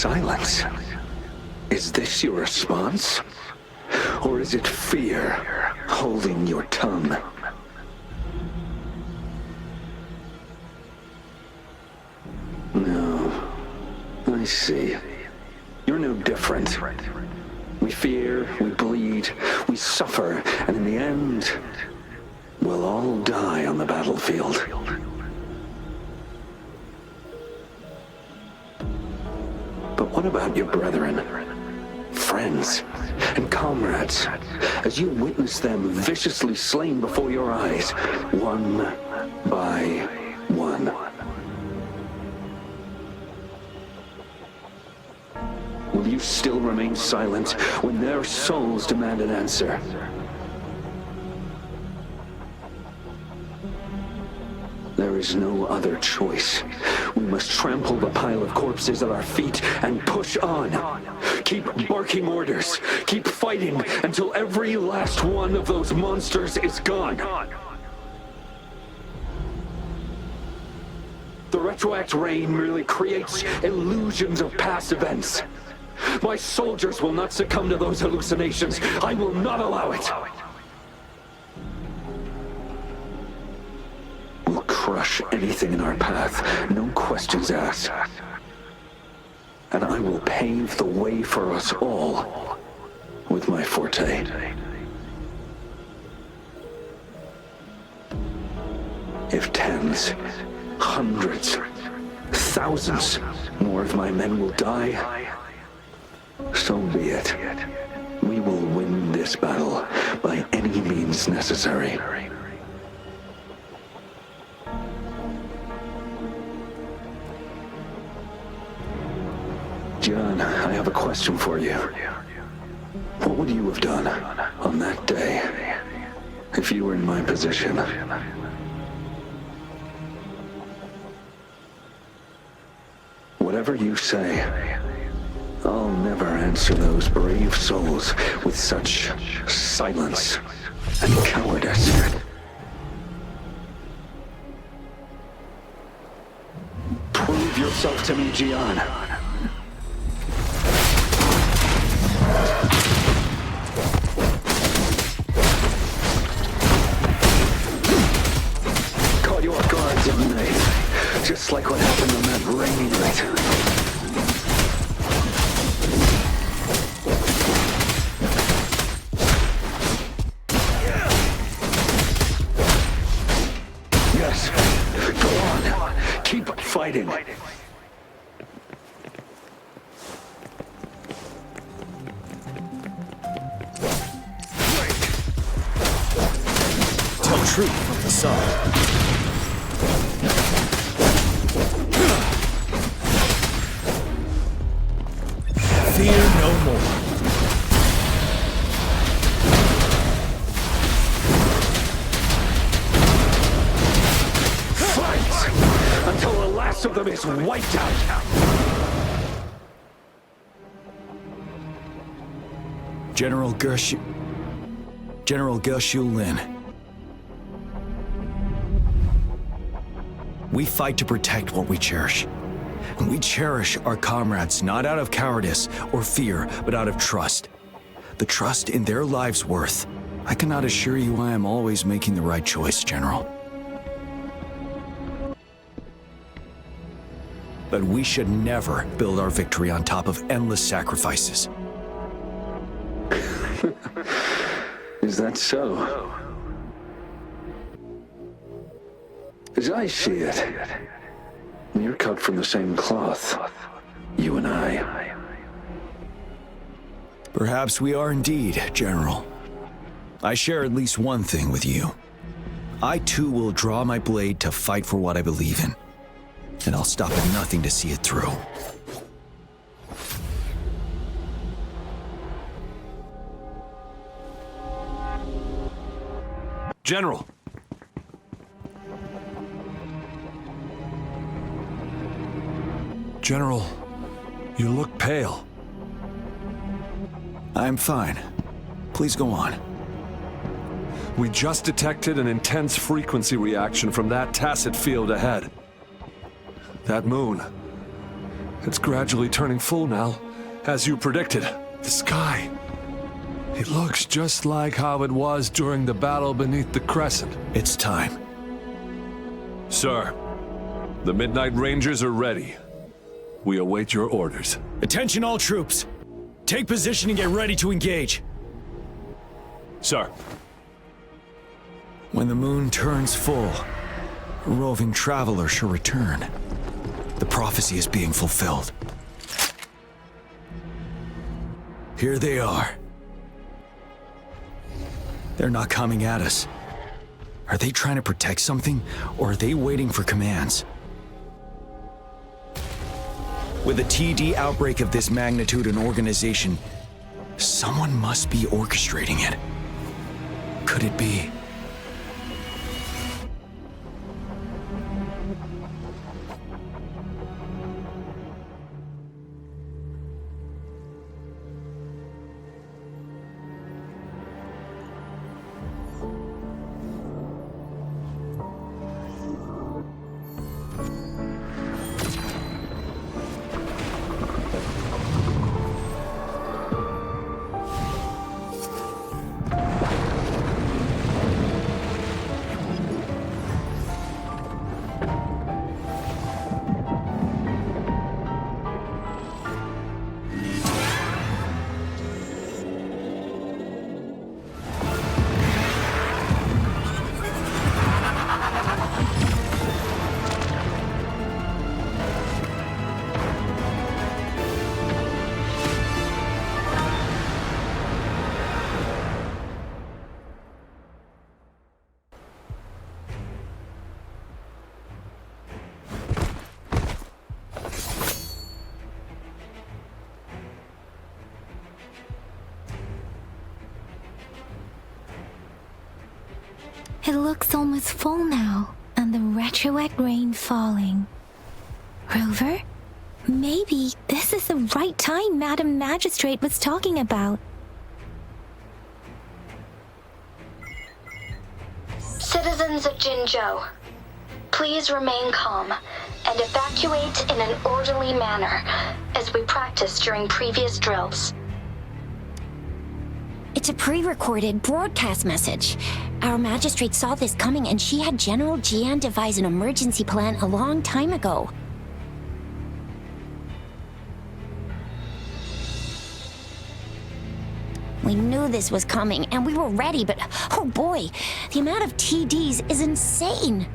Silence. Is this your response? Or is it fear holding your tongue? No. I see. You're no different. We fear, we bleed, we suffer, and in the end, we'll all die on the battlefield. But what about your brethren, friends, and comrades, as you witness them viciously slain before your eyes, one by one? Will you still remain silent when their souls demand an answer? There is no other choice. We must trample the pile of corpses at our feet and push on. Keep barking orders. Keep fighting until every last one of those monsters is gone. The retroact rain merely creates illusions of past events. My soldiers will not succumb to those hallucinations. I will not allow it. We'll crush anything in our path, no questions asked. And I will pave the way for us all with my forte. If tens, hundreds, thousands more of my men will die, so be it. We will win this battle by any means necessary. John, I have a question for you. What would you have done on that day if you were in my position? Whatever you say, I'll never answer those brave souls with such silence and cowardice. Prove yourself to me, Gian. Caught you off guard, didn't they? Just like what happened on that rainy night. Fighting. Tell truth from the sun. Fear no more. Until the last of them is wiped out. General Gershu Lin. We fight to protect what we cherish. And we cherish our comrades not out of cowardice or fear, but out of trust. The trust in their lives' worth. I cannot assure you I am always making the right choice, General. But we should never build our victory on top of endless sacrifices. Is that so? As I see it, you're cut from the same cloth, you and I. Perhaps we are indeed, General. I share at least one thing with you. I too will draw my blade to fight for what I believe in. And I'll stop at nothing to see it through. General! General, you look pale. I'm fine. Please go on. We just detected an intense frequency reaction from that tacit field ahead. That moon. It's gradually turning full now, as you predicted. The sky. It looks just like how it was during the battle beneath the crescent. It's time. Sir, the Midnight Rangers are ready. We await your orders. Attention all troops. Take position and get ready to engage. Sir. When the moon turns full, a roving traveler shall return. The prophecy is being fulfilled. Here they are. They're not coming at us. Are they trying to protect something, or are they waiting for commands? With a TD outbreak of this magnitude and organization, someone must be orchestrating it. Could it be? It looks almost full now, and the retroact rain falling. Rover? Maybe this is the right time Madam Magistrate was talking about. Citizens of Jinzhou, please remain calm and evacuate in an orderly manner, as we practiced during previous drills. It's a pre-recorded broadcast message. Our magistrate saw this coming and she had General Jian devise an emergency plan a long time ago. We knew this was coming and we were ready, but oh boy, the amount of TDs is insane.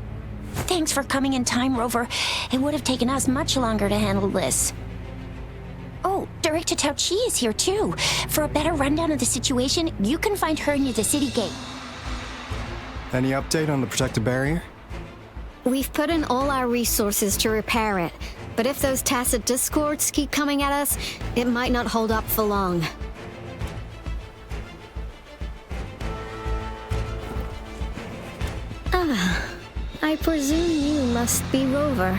Thanks for coming in time, Rover. It would have taken us much longer to handle this. Oh, Director Tao Chi is here too. For a better rundown of the situation, you can find her near the city gate. Any update on the protective barrier? We've put in all our resources to repair it, but if those tacit discords keep coming at us, it might not hold up for long. I presume you must be Rover.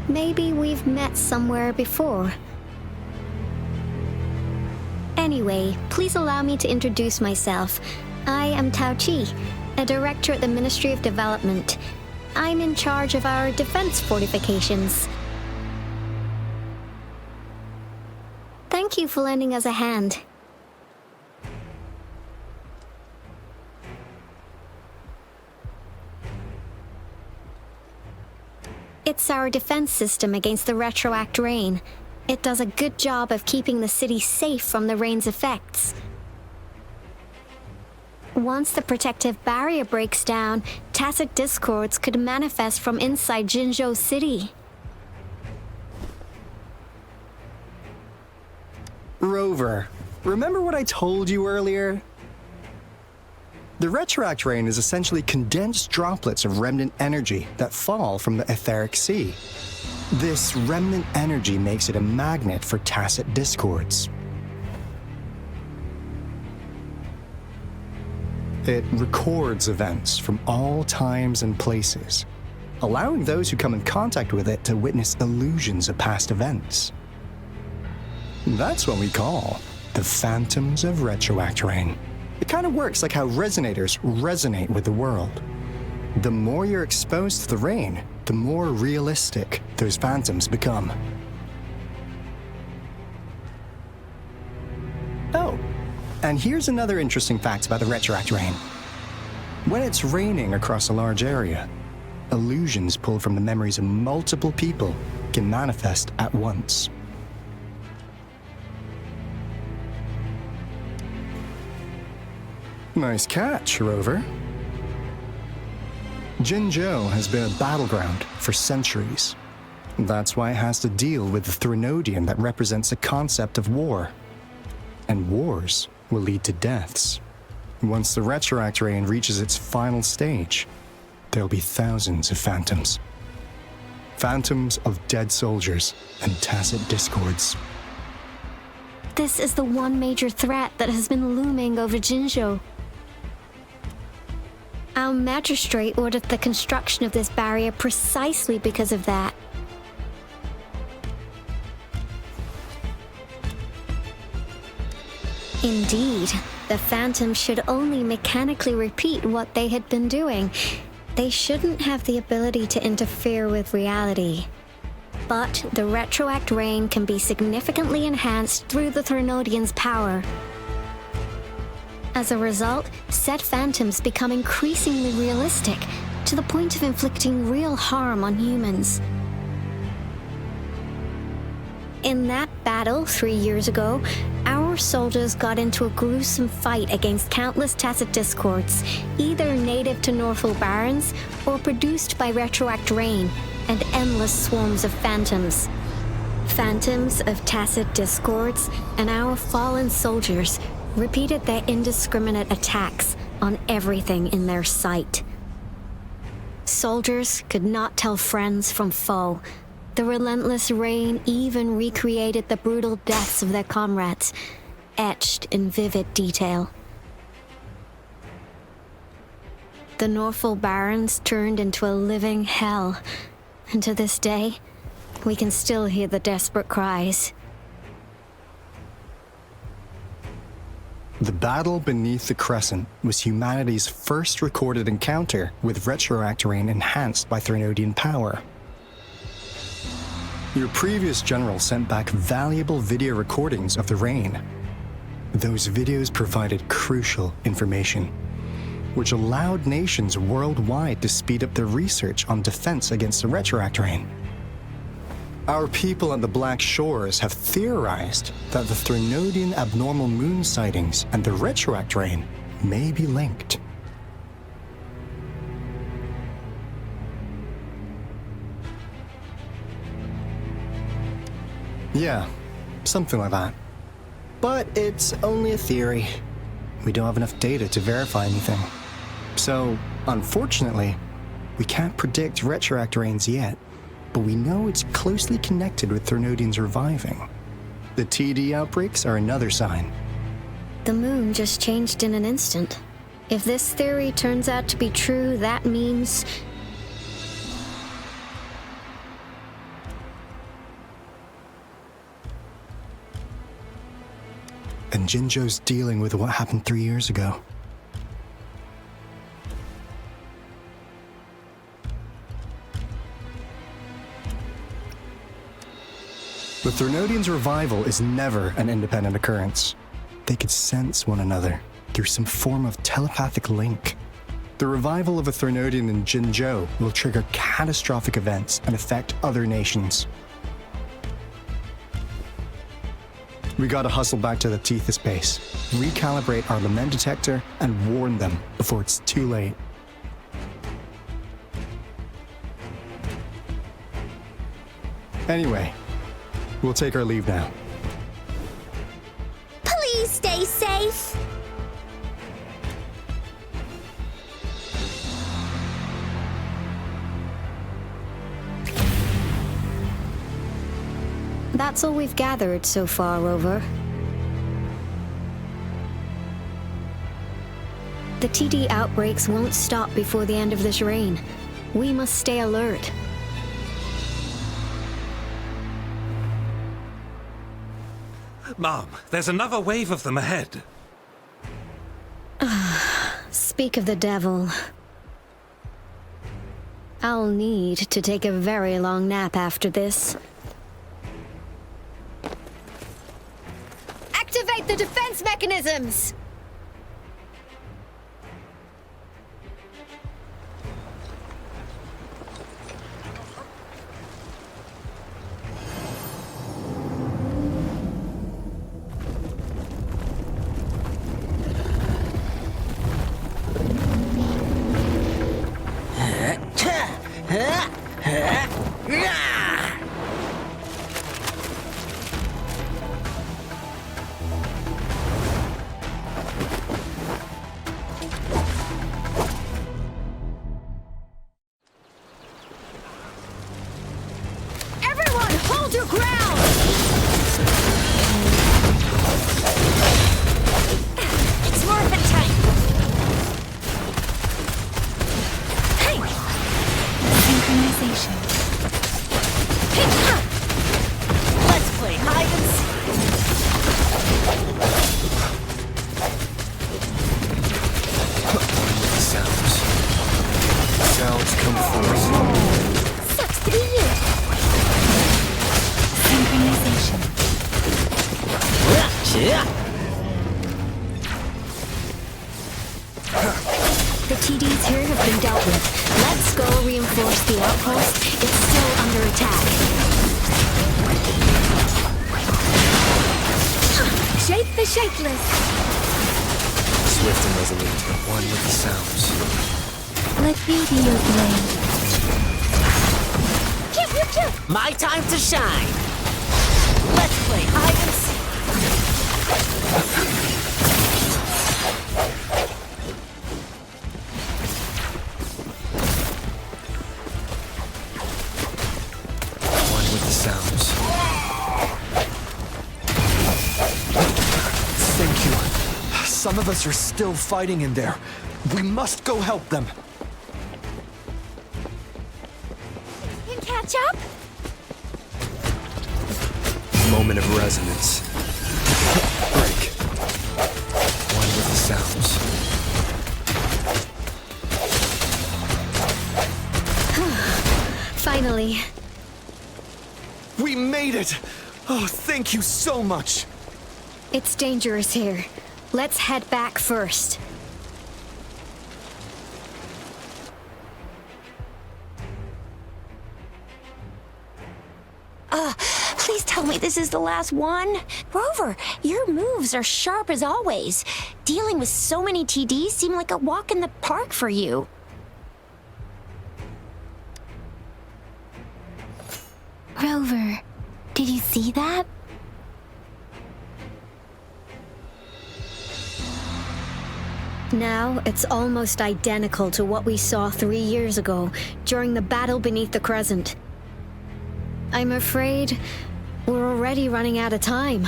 Maybe we've met somewhere before. Anyway, please allow me to introduce myself. I am Tao Chi, a director at the Ministry of Development. I'm in charge of our defense fortifications. Thank you for lending us a hand. It's our defense system against the retroact rain. It does a good job of keeping the city safe from the rain's effects. Once the protective barrier breaks down, tacit discords could manifest from inside Jinzhou City. Rover, remember what I told you earlier? The retroact rain is essentially condensed droplets of remnant energy that fall from the etheric sea. This remnant energy makes it a magnet for tacit discords. It records events from all times and places, allowing those who come in contact with it to witness illusions of past events. That's what we call the phantoms of retroact rain. It kind of works like how resonators resonate with the world. The more you're exposed to the rain, the more realistic those phantoms become. Oh, and here's another interesting fact about the retroact rain. When it's raining across a large area, illusions pulled from the memories of multiple people can manifest at once. Nice catch, Rover. Jinzhou has been a battleground for centuries. That's why it has to deal with the Threnodian that represents the concept of war. And wars will lead to deaths. Once the retroact rain reaches its final stage, there'll be thousands of phantoms. Phantoms of dead soldiers and tacit discords. This is the one major threat that has been looming over Jinzhou. Our magistrate ordered the construction of this barrier precisely because of that. Indeed, the phantoms should only mechanically repeat what they had been doing. They shouldn't have the ability to interfere with reality. But the retroact rain can be significantly enhanced through the Threnodian's power. As a result, said phantoms become increasingly realistic, to the point of inflicting real harm on humans. In that battle 3 years ago, our soldiers got into a gruesome fight against countless tacit discords, either native to Northful Barrens or produced by retroact rain and endless swarms of phantoms. Phantoms of tacit discords and our fallen soldiers repeated their indiscriminate attacks on everything in their sight. Soldiers could not tell friends from foe. The relentless rain even recreated the brutal deaths of their comrades, etched in vivid detail. The Northful Barrens turned into a living hell, and to this day, we can still hear the desperate cries. The battle beneath the Crescent was humanity's first recorded encounter with retroact rain enhanced by Threnodian power. Your previous general sent back valuable video recordings of the rain. Those videos provided crucial information, which allowed nations worldwide to speed up their research on defense against the retroact rain. Our people at the Black Shores have theorized that the Threnodian abnormal moon sightings and the retroact rain may be linked. Yeah, something like that. But it's only a theory. We don't have enough data to verify anything. So, unfortunately, we can't predict retroact rains yet, but we know it's closely connected with Threnodians reviving. The TD outbreaks are another sign. The moon just changed in an instant. If this theory turns out to be true, that means... And Jinzhou's dealing with what happened 3 years ago. The Threnodians' revival is never an independent occurrence. They could sense one another through some form of telepathic link. The revival of a Threnodian in Jinzhou will trigger catastrophic events and affect other nations. We gotta hustle back to the Tethys base, recalibrate our lament detector, and warn them before it's too late. Anyway, we'll take our leave now. Please stay safe. That's all we've gathered so far, Rover. The TD outbreaks won't stop before the end of this reign. We must stay alert. Mom, there's another wave of them ahead. Speak of the devil. I'll need to take a very long nap after this. Activate the defense mechanisms! Everyone, hold your ground! It's Morphin time! Hey! Synchronization. Let's play hide and seek. Sounds. Sounds come forth. Sucks to be you. Synchronization. The TDs here have been dealt with. Let's go reinforce the outpost. It's still under attack. Shape the shapeless. Swift and resolute, one with the sounds. Let me be your blade. My time to shine. Let's play hide and seek. One with the sounds. Thank you. Some of us are still fighting in there. We must go help them. You can catch up? Moment of resonance. Break. One with the sounds. Finally. We made it! Oh, thank you so much! It's dangerous here. Let's head back first. Please tell me this is the last one. Rover, your moves are sharp as always. Dealing with so many TDs seemed like a walk in the park for you. Rover, did you see that? Now, it's almost identical to what we saw 3 years ago during the battle beneath the Crescent. I'm afraid we're already running out of time.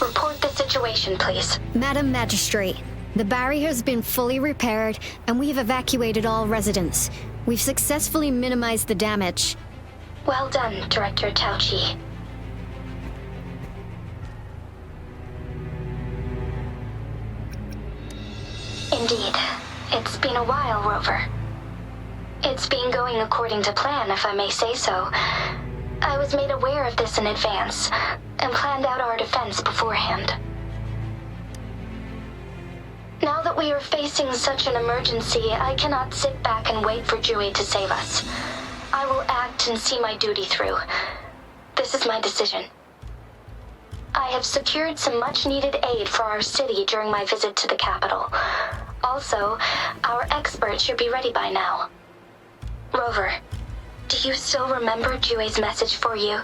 Report the situation, please. Madam Magistrate, the barrier has been fully repaired and we've evacuated all residents. We've successfully minimized the damage. Well done, Director Tauchi. Indeed. It's been a while, Rover. It's been going according to plan, if I may say so. I was made aware of this in advance, and planned out our defense beforehand. Now that we are facing such an emergency, I cannot sit back and wait for Jui to save us. I will act and see my duty through. This is my decision. I have secured some much-needed aid for our city during my visit to the capital. Also, our expert should be ready by now. Rover, do you still remember Jue's message for you?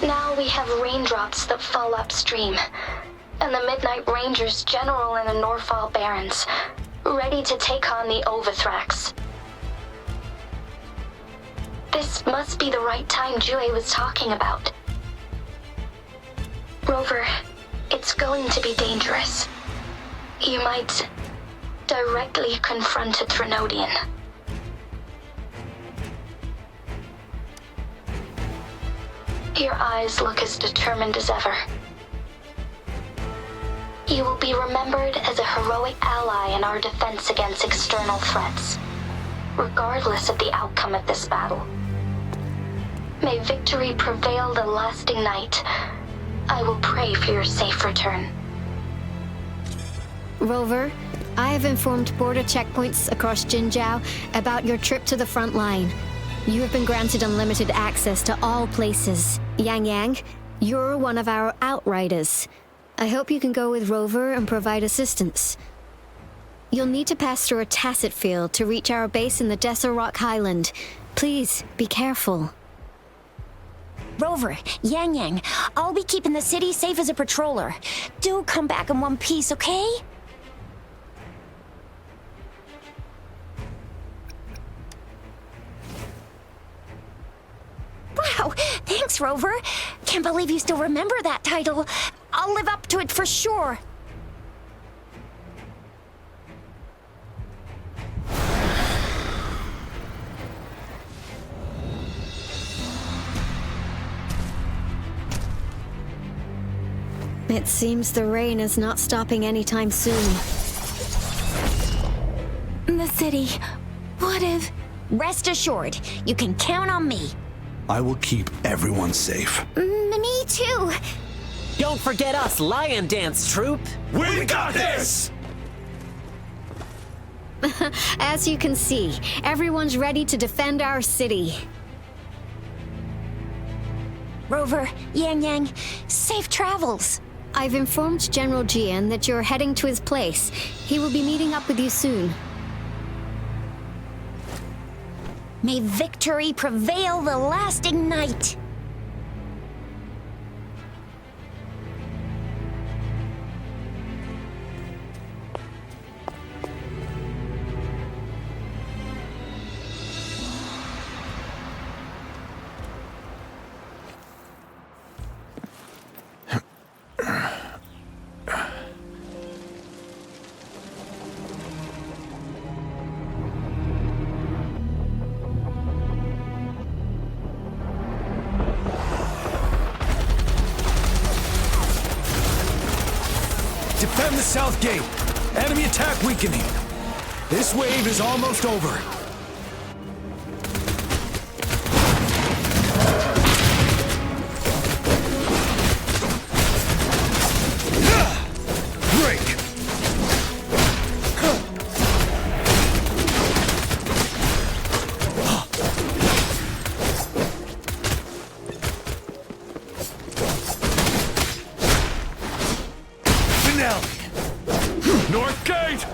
Now we have raindrops that fall upstream, and the Midnight Rangers General in the Norfall Barrens, ready to take on the Overthrax. This must be the right time Jue was talking about. Rover, it's going to be dangerous. You might directly confront a Trinodian. Your eyes look as determined as ever. You will be remembered as a heroic ally in our defense against external threats, regardless of the outcome of this battle. May victory prevail the lasting night. I will pray for your safe return. Rover, I have informed border checkpoints across Jinjiao about your trip to the front line. You have been granted unlimited access to all places. Yang Yang, you're one of our outriders. I hope you can go with Rover and provide assistance. You'll need to pass through a tacit field to reach our base in the Desert Rock Highland. Please, be careful. Rover, Yang Yang, I'll be keeping the city safe as a patroller. Do come back in one piece, okay? Wow, thanks, Rover. Can't believe you still remember that title. I'll live up to it for sure. It seems the rain is not stopping anytime soon. The city. What if... Rest assured, you can count on me. I will keep everyone safe. Me too. Don't forget us, Lion Dance Troupe! We got this! As you can see, everyone's ready to defend our city. Rover, Yang Yang, safe travels. I've informed General Jian that you're heading to his place. He will be meeting up with you soon. May victory prevail the lasting night. Defend the south gate. Enemy attack weakening. This wave is almost over. Break. North Gate!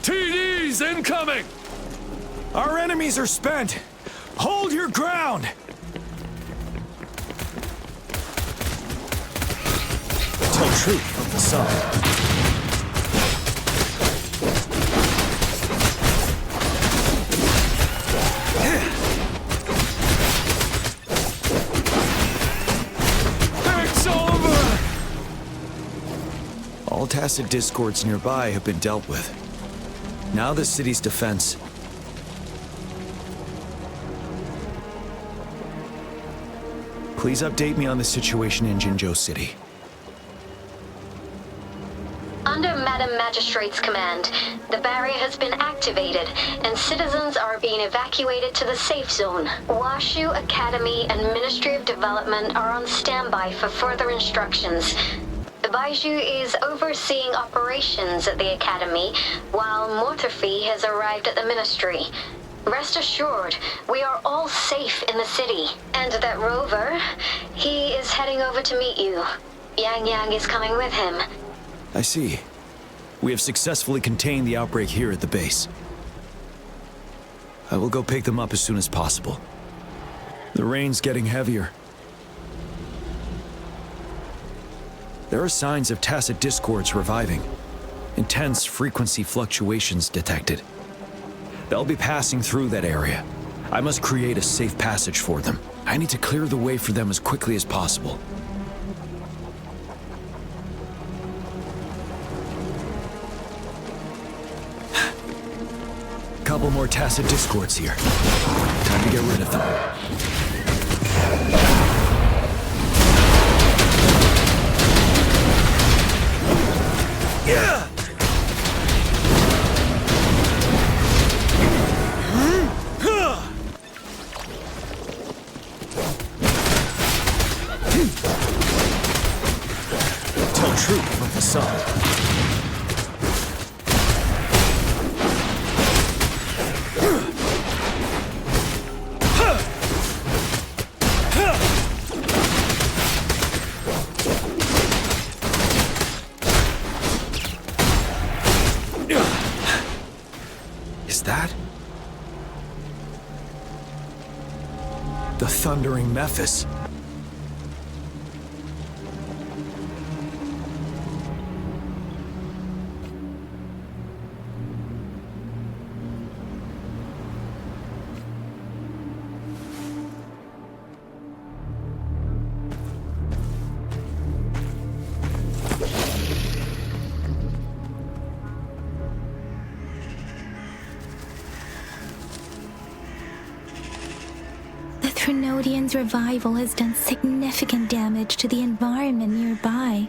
TDs incoming! Our enemies are spent. Hold your ground. Tell truth from the sun. It's over! All tacit discords nearby have been dealt with. Now the city's defense. Please update me on the situation in Jinzhou City. Under Madam Magistrate's command, the barrier has been activated, and citizens are being evacuated to the safe zone. Washu Academy and Ministry of Development are on standby for further instructions. Baiju is overseeing operations at the Academy, while Mortherfee has arrived at the Ministry. Rest assured, we are all safe in the city. And that Rover, he is heading over to meet you. Yang Yang is coming with him. I see. We have successfully contained the outbreak here at the base. I will go pick them up as soon as possible. The rain's getting heavier. There are signs of tacit discords reviving. Intense frequency fluctuations detected. They'll be passing through that area. I must create a safe passage for them. I need to clear the way for them as quickly as possible. Couple more tacit discords here. Time to get rid of them. Tell truth from the sun. Is that the thundering Memphis? Trinodian's revival has done significant damage to the environment nearby.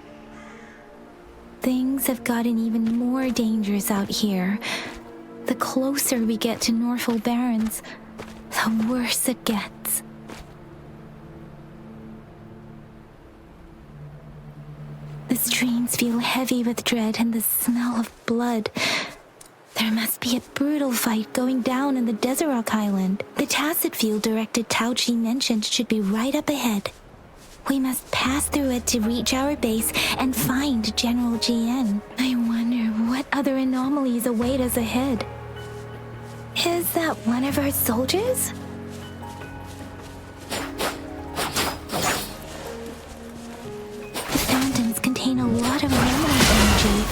Things have gotten even more dangerous out here. The closer we get to Norfolk Barrens, the worse it gets. The streams feel heavy with dread and the smell of blood. There must be a brutal fight going down in the Desert Island. The Tacit field directed Tauchi mentioned should be right up ahead. We must pass through it to reach our base and find General GN. I wonder what other anomalies await us ahead. Is that one of our soldiers? The phantoms contain a lot of remnant energy.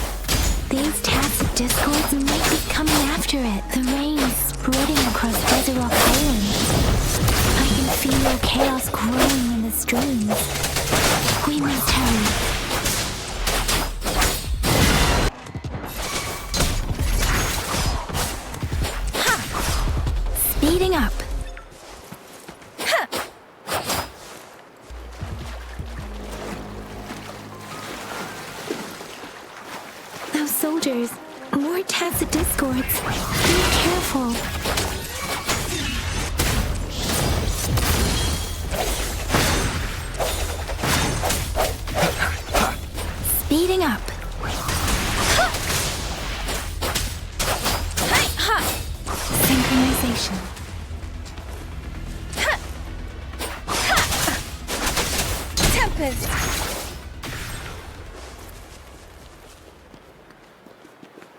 These Tacit discords might be coming after it. The rain is spreading across Desert Island. I can feel chaos growing in the streams. We must hurry. Ha! Speeding up. Ha! Those soldiers, more Tacit discords. Be careful. Speeding up. Synchronization. Tempest.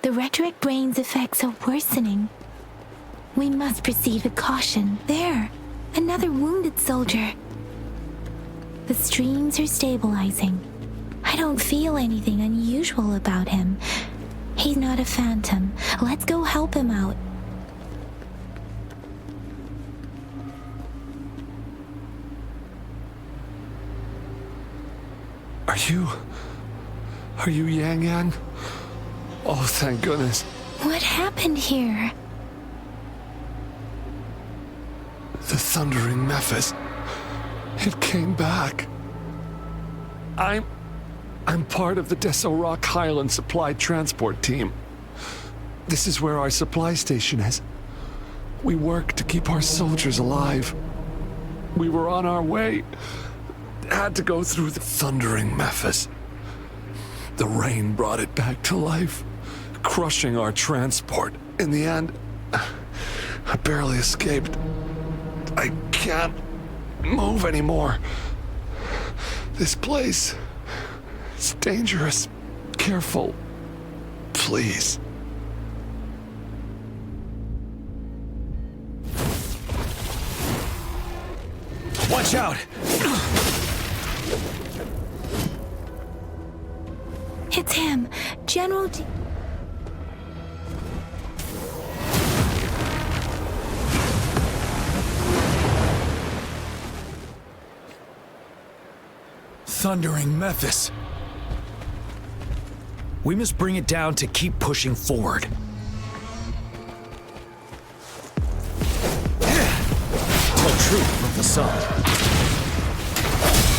The rhetoric brain's effects are worsening. We must proceed with caution. There, another wounded soldier. The streams are stabilizing. I don't feel anything unusual about him. He's not a phantom. Let's go help him out. Are you Yang Yang? Oh, thank goodness. What happened here? The thundering Memphis. It came back. I'm part of the Deso Rock Highland Supply Transport Team. This is where our supply station is. We work to keep our soldiers alive. We were on our way. Had to go through the thundering Memphis. The rain brought it back to life, crushing our transport. In the end, I barely escaped. I can't move anymore. This place is dangerous. Careful, please. Watch out! It's him, General D. Thundering Memphis. We must bring it down to keep pushing forward. Tell truth from the sun.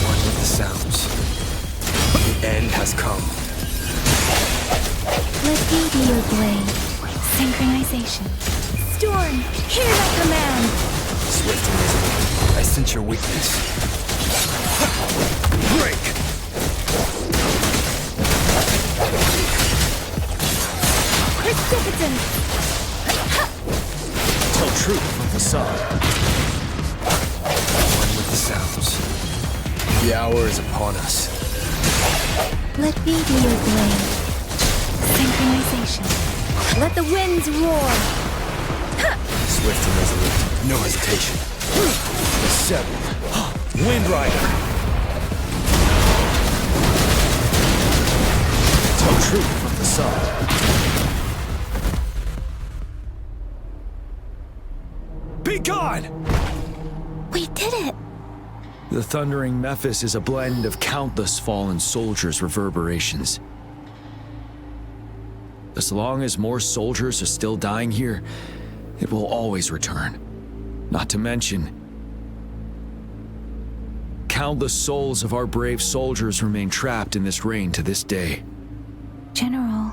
One with the sounds. The end has come. me be your blade. Synchronization. Storm, hear my command! Swift and resolute. I sense your weakness. Break! Precipitant! Tell truth from facade. One with the sounds. The hour is upon us. Let me be your blade. Synchronization. Let the winds roar! Swift and resolute. No hesitation. The seven. Wind Rider. Tell truth from facade. Be gone! We did it! The thundering Mephis is a blend of countless fallen soldiers' reverberations. As long as more soldiers are still dying here, it will always return. Not to mention, countless souls of our brave soldiers remain trapped in this rain to this day. General.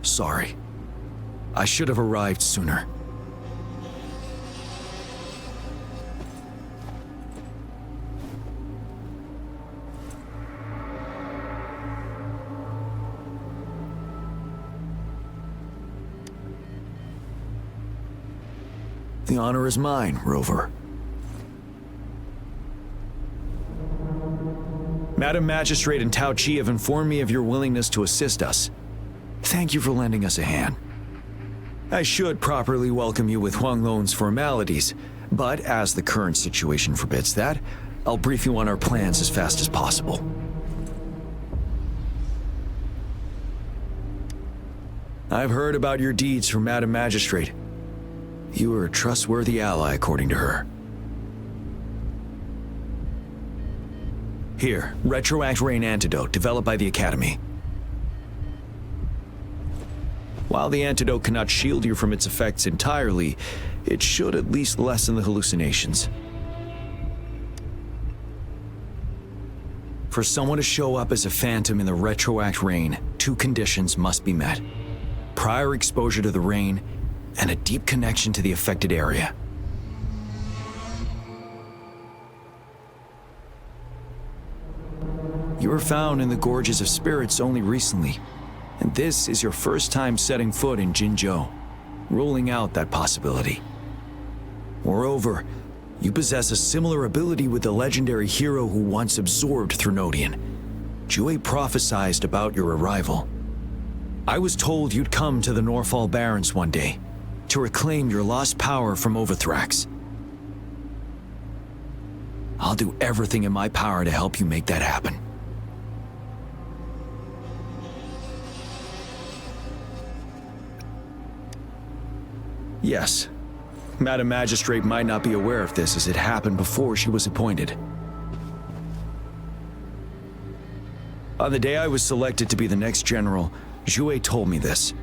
Sorry. I should have arrived sooner. The honor is mine, Rover. Madam Magistrate and Tao Chi have informed me of your willingness to assist us. Thank you for lending us a hand. I should properly welcome you with Huang Lon's formalities, but as the current situation forbids that, I'll brief you on our plans as fast as possible. I've heard about your deeds from Madam Magistrate. You are a trustworthy ally, according to her. Here, Retroact Rain Antidote, developed by the Academy. While the antidote cannot shield you from its effects entirely, it should at least lessen the hallucinations. For someone to show up as a phantom in the Retroact Rain, two conditions must be met. Prior exposure to the rain, and a deep connection to the affected area. You were found in the Gorges of Spirits only recently, and this is your first time setting foot in Jinzhou, ruling out that possibility. Moreover, you possess a similar ability with the legendary hero who once absorbed Threnodian. Jue prophesied about your arrival. I was told you'd come to the Norfall Barrens one day, to reclaim your lost power from Overthrax. I'll do everything in my power to help you make that happen. Yes, Madam Magistrate might not be aware of this as it happened before she was appointed. On the day I was selected to be the next general, Jue told me this.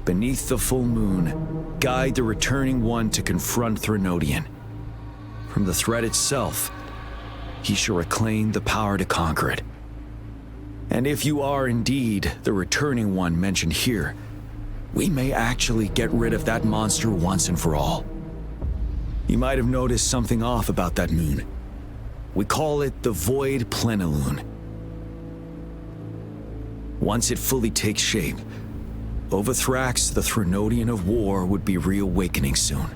Beneath the full moon, guide the returning one to confront Threnodian. From the threat itself, he shall reclaim the power to conquer it. And if you are indeed the returning one mentioned here, we may actually get rid of that monster once and for all. You might have noticed something off about that moon. We call it the Void Plenilune. Once it fully takes shape, Overthrax, the Threnodian of War, would be reawakening soon.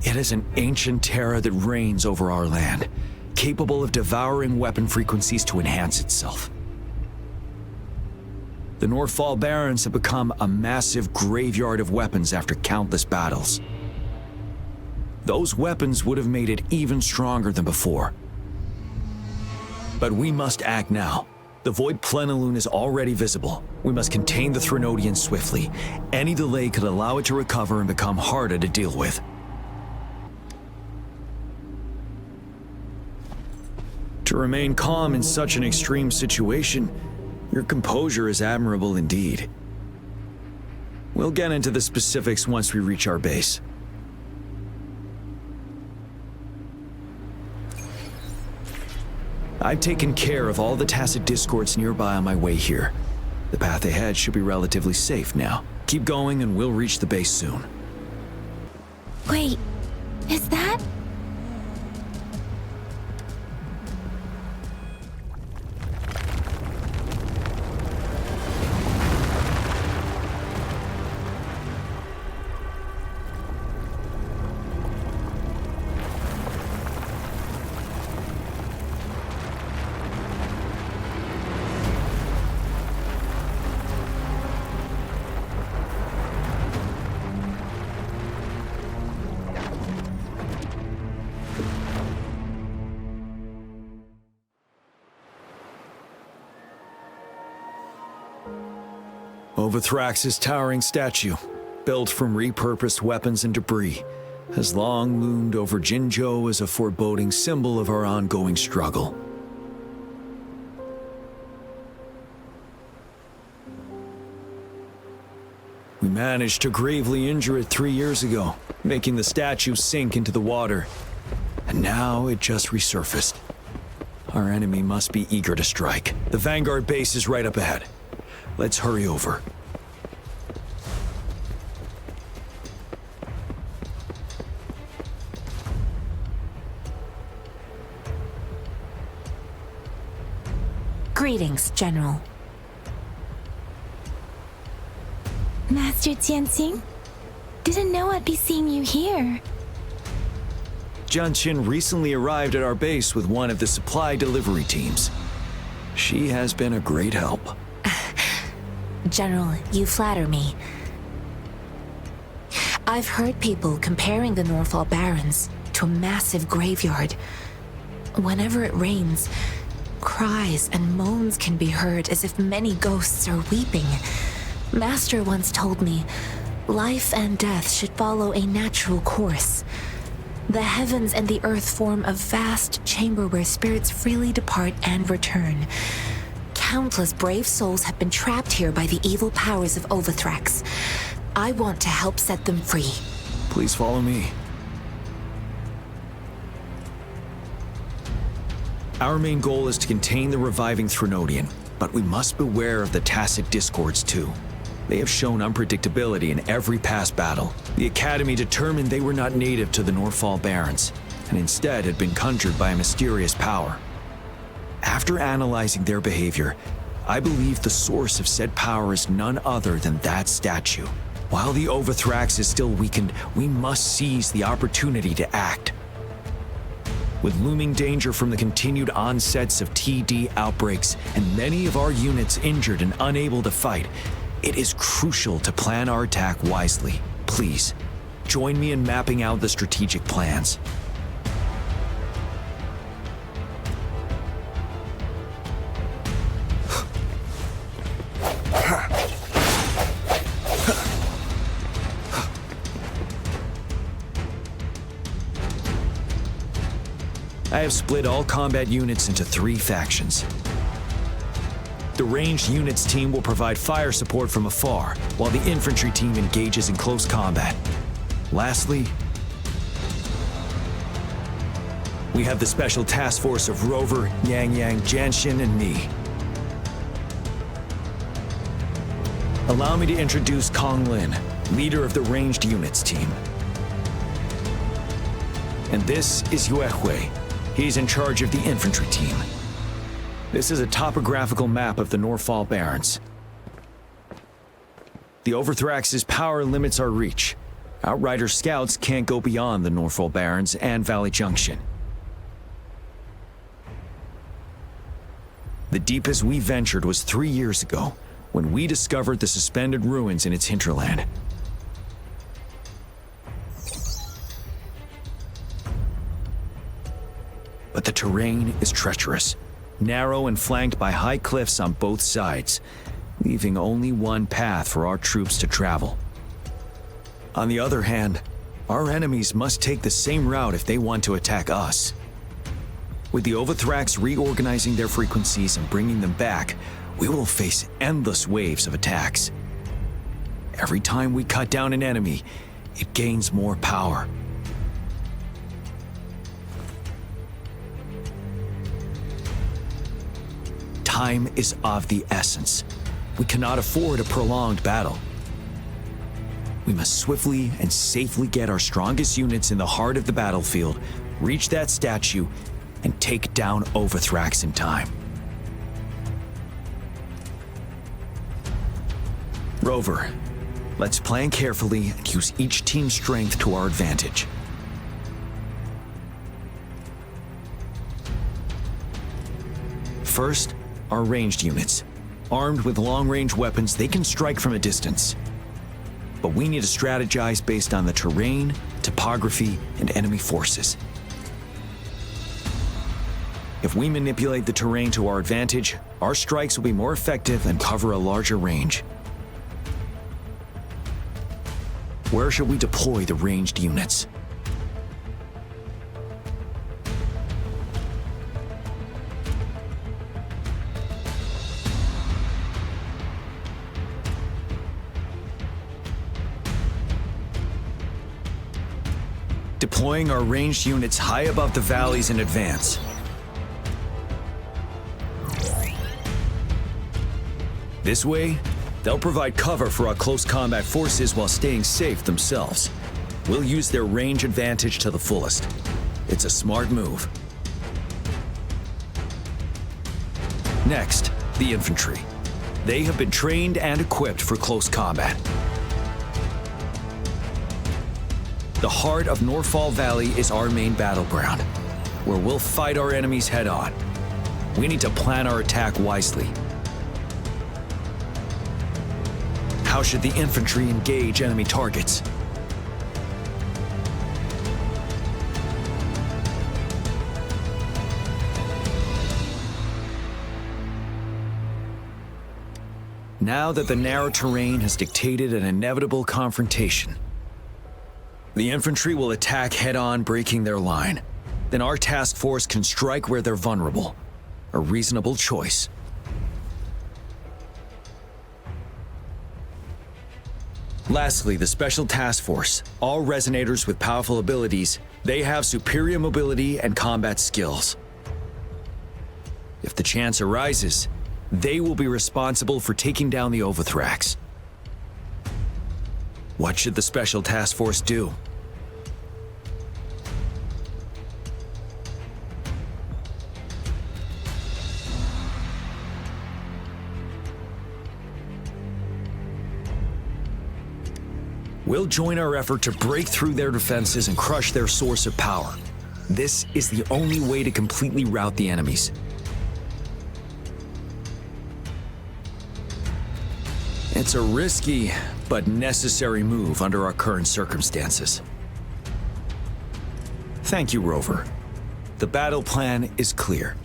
It is an ancient terror that reigns over our land, capable of devouring weapon frequencies to enhance itself. The Norfall Barrens have become a massive graveyard of weapons after countless battles. Those weapons would have made it even stronger than before. But we must act now. The Void Plenilune is already visible. We must contain the Threnodian swiftly. Any delay could allow it to recover and become harder to deal with. To remain calm in such an extreme situation, your composure is admirable indeed. We'll get into the specifics once we reach our base. I've taken care of all the tacit discords nearby on my way here. The path ahead should be relatively safe now. Keep going and we'll reach the base soon. Wait, is that? Overthrax's towering statue, built from repurposed weapons and debris, has long loomed over Jinzhou as a foreboding symbol of our ongoing struggle. We managed to gravely injure it 3 years ago, making the statue sink into the water. And now it just resurfaced. Our enemy must be eager to strike. The Vanguard base is right up ahead. Let's hurry over. Greetings, General. Master Tianxing? Didn't know I'd be seeing you here. Jianqin recently arrived at our base with one of the supply delivery teams. She has been a great help. General, you flatter me. I've heard people comparing the Norfall Barrens to a massive graveyard. Whenever it rains, cries and moans can be heard as if many ghosts are weeping. Master once told me, life and death should follow a natural course. The heavens and the earth form a vast chamber where spirits freely depart and return. Countless brave souls have been trapped here by the evil powers of Overthrax. I want to help set them free. Please follow me. Our main goal is to contain the reviving Threnodian, but we must beware of the tacit discords too. They have shown unpredictability in every past battle. The Academy determined they were not native to the Norfall Barrens, and instead had been conjured by a mysterious power. After analyzing their behavior, I believe the source of said power is none other than that statue. While the Overthrax is still weakened, we must seize the opportunity to act. With looming danger from the continued onsets of TD outbreaks and many of our units injured and unable to fight, it is crucial to plan our attack wisely. Please, join me in mapping out the strategic plans. I have split all combat units into 3 factions. The ranged units team will provide fire support from afar, while the infantry team engages in close combat. Lastly, we have the special task force of Rover, Yang, Jianxin, and me. Allow me to introduce Kong Lin, leader of the ranged units team. And this is Yue Hui. He's in charge of the infantry team. This is a topographical map of the Norfall Barrens. The Overthrax's power limits our reach. Outrider scouts can't go beyond the Norfall Barrens and Valley Junction. The deepest we ventured was 3 years ago, when we discovered the suspended ruins in its hinterland. But the terrain is treacherous, narrow and flanked by high cliffs on both sides, leaving only one path for our troops to travel. On the other hand, our enemies must take the same route if they want to attack us. With the Overthrax reorganizing their frequencies and bringing them back, we will face endless waves of attacks. Every time we cut down an enemy, it gains more power. Time is of the essence. We cannot afford a prolonged battle. We must swiftly and safely get our strongest units in the heart of the battlefield, reach that statue, and take down Overthrax in time. Rover, let's plan carefully and use each team's strength to our advantage. First, our ranged units. Armed with long-range weapons, they can strike from a distance. But we need to strategize based on the terrain, topography, and enemy forces. If we manipulate the terrain to our advantage, our strikes will be more effective and cover a larger range. Where should we deploy the ranged units? Deploying our ranged units high above the valleys in advance. This way, they'll provide cover for our close combat forces while staying safe themselves. We'll use their range advantage to the fullest. It's a smart move. Next, the infantry. They have been trained and equipped for close combat. The heart of Norfall Valley is our main battleground, where we'll fight our enemies head-on. We need to plan our attack wisely. How should the infantry engage enemy targets? Now that the narrow terrain has dictated an inevitable confrontation, the infantry will attack head-on, breaking their line. Then our task force can strike where they're vulnerable. A reasonable choice. Lastly, the Special Task Force. All Resonators with powerful abilities, they have superior mobility and combat skills. If the chance arises, they will be responsible for taking down the Overthrax. What should the Special Task Force do? We'll join our effort to break through their defenses and crush their source of power. This is the only way to completely rout the enemies. It's a risky but necessary move under our current circumstances. Thank you, Rover. The battle plan is clear.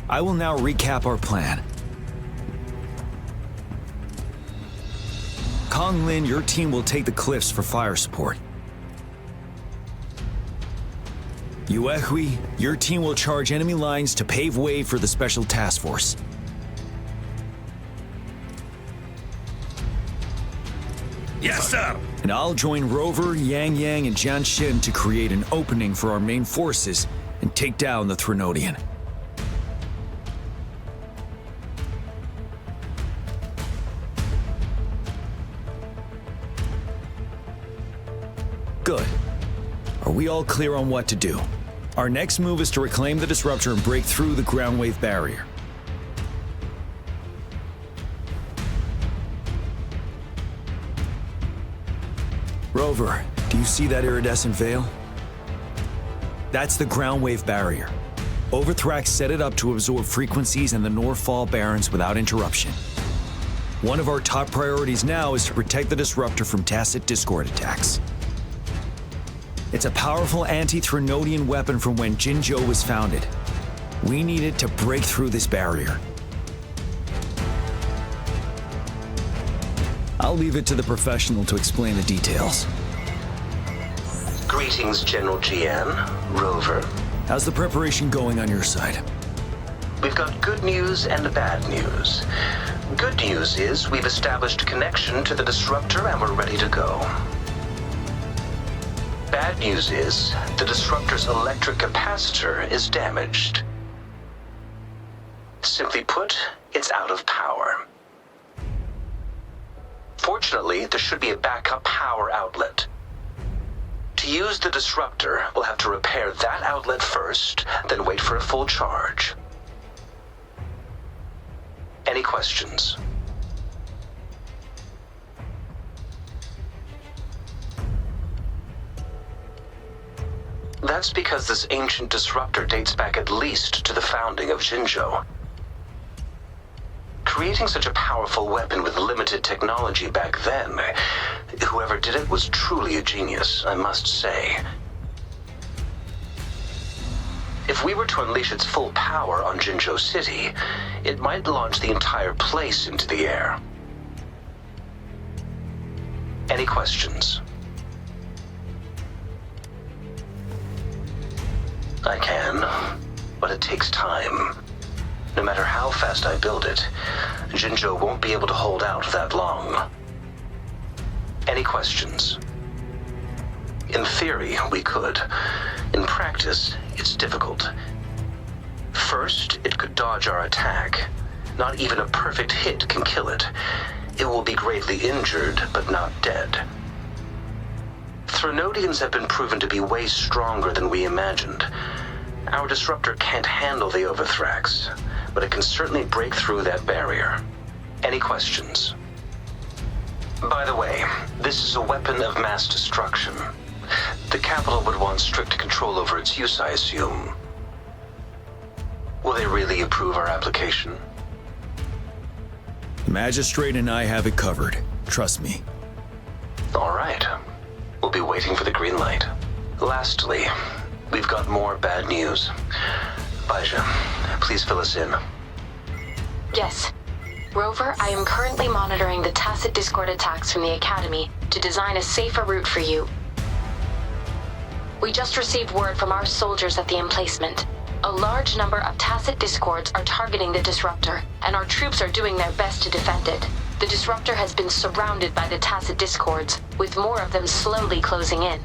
I will now recap our plan. Kong Lin, your team will take the cliffs for fire support. Yuehui, your team will charge enemy lines to pave way for the Special Task Force. Yes, sir! And I'll join Rover, Yang Yang, and Jian Xin to create an opening for our main forces and take down the Threnodian. Good. Are we all clear on what to do? Our next move is to reclaim the disruptor and break through the ground wave barrier. Rover, do you see that iridescent veil? That's the ground wave barrier. Overthrax set it up to absorb frequencies in the Norfall Barrens without interruption. One of our top priorities now is to protect the disruptor from tacit discord attacks. It's a powerful anti-Threnodian weapon from when Jinzhou was founded. We need it to break through this barrier. I'll leave it to the professional to explain the details. Greetings, General GM, Rover. How's the preparation going on your side? We've got good news and bad news. Good news is we've established connection to the disruptor and we're ready to go. Bad news is, the disruptor's electric capacitor is damaged. Simply put, it's out of power. Fortunately, there should be a backup power outlet. To use the disruptor, we'll have to repair that outlet first, then wait for a full charge. Any questions? That's because this ancient disruptor dates back at least to the founding of Jinzhou. Creating such a powerful weapon with limited technology back then, whoever did it was truly a genius, I must say. If we were to unleash its full power on Jinzhou City, it might launch the entire place into the air. Any questions? I can, but it takes time. No matter how fast I build it, Jinzhou won't be able to hold out that long. Any questions? In theory, we could. In practice, it's difficult. First, it could dodge our attack. Not even a perfect hit can kill it. It will be greatly injured, but not dead. Threnodians have been proven to be way stronger than we imagined. Our disruptor can't handle the Overthrax, but it can certainly break through that barrier. Any questions? By the way, this is a weapon of mass destruction. The capital would want strict control over its use, I assume. Will they really approve our application? The magistrate and I have it covered. Trust me. All right. We'll be waiting for the green light. Lastly, we've got more bad news. Baija, please fill us in. Yes. Rover, I am currently monitoring the tacit discord attacks from the Academy to design a safer route for you. We just received word from our soldiers at the emplacement. A large number of tacit discords are targeting the disruptor, and our troops are doing their best to defend it. The disruptor has been surrounded by the tacit discords, with more of them slowly closing in.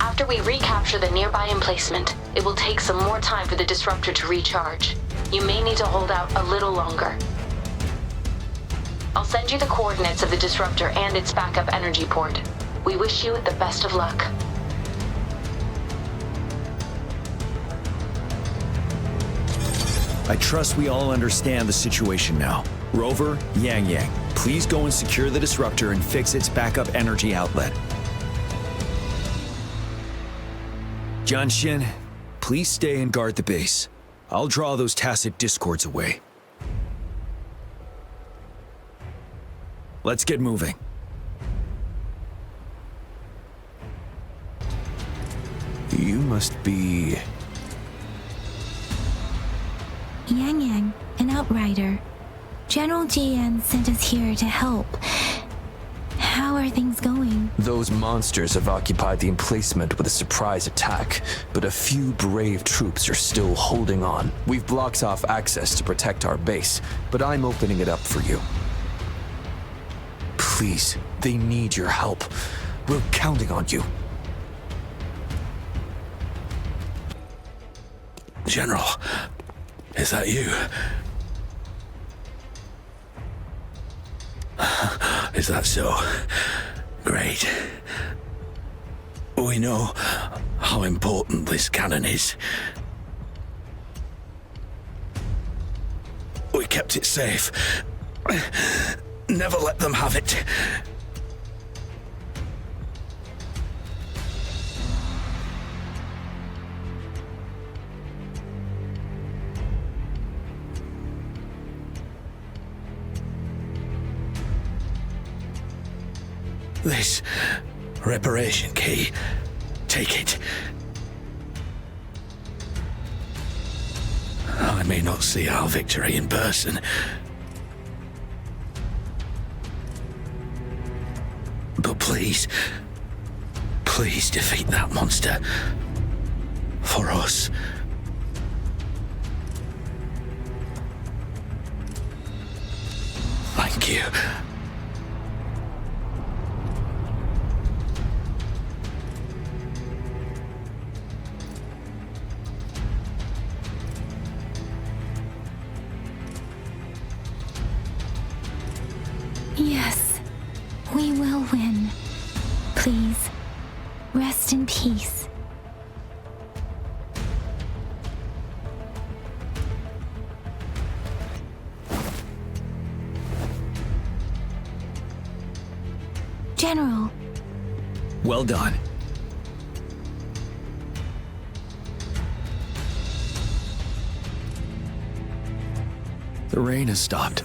After we recapture the nearby emplacement, it will take some more time for the disruptor to recharge. You may need to hold out a little longer. I'll send you the coordinates of the disruptor and its backup energy port. We wish you the best of luck. I trust we all understand the situation now. Rover, Yang, please go and secure the disruptor and fix its backup energy outlet. Jianxin, please stay and guard the base. I'll draw those tacit discords away. Let's get moving. You must be... Yang, an outrider. General Jian sent us here to help. How are things going? Those monsters have occupied the emplacement with a surprise attack, but a few brave troops are still holding on. We've blocked off access to protect our base, but I'm opening it up for you. Please, they need your help. We're counting on you. General, is that you? Is that so? Great. We know how important this cannon is. We kept it safe. Never let them have it. This reparation key, take it. I may not see our victory in person, but please defeat that monster for us. Thank you. Yes, we will win. Please, rest in peace. General. Well done. The rain has stopped.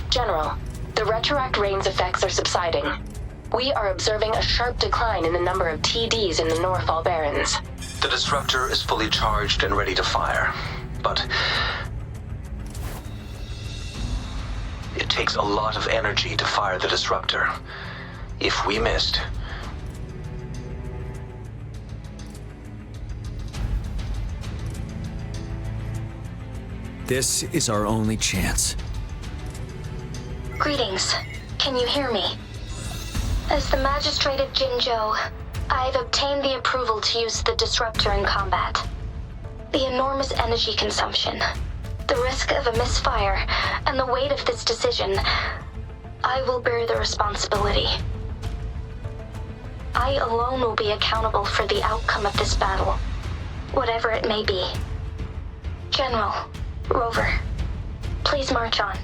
General, the retroact rain's effects are subsiding. We are observing a sharp decline in the number of TDs in the Northfall Barrens. The disruptor is fully charged and ready to fire, but it takes a lot of energy to fire the disruptor. If we missed, This is our only chance. Greetings. Can you hear me? As the Magistrate of Jinzhou, I've obtained the approval to use the disruptor in combat. The enormous energy consumption, the risk of a misfire, and the weight of this decision, I will bear the responsibility. I alone will be accountable for the outcome of this battle, whatever it may be. General, Rover, please march on.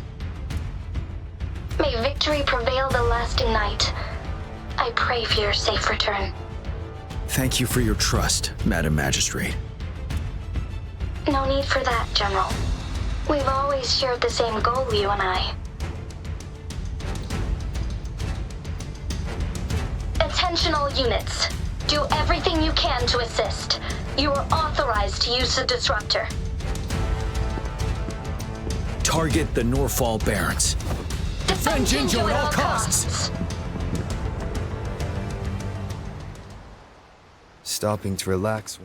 May victory prevail the lasting night. I pray for your safe return. Thank you for your trust, Madam Magistrate. No need for that, General. We've always shared the same goal, you and I. Attention all units. Do everything you can to assist. You are authorized to use the disruptor. Target the Northfall Barrens. Defend Jinzhou at all costs. Stopping to relax.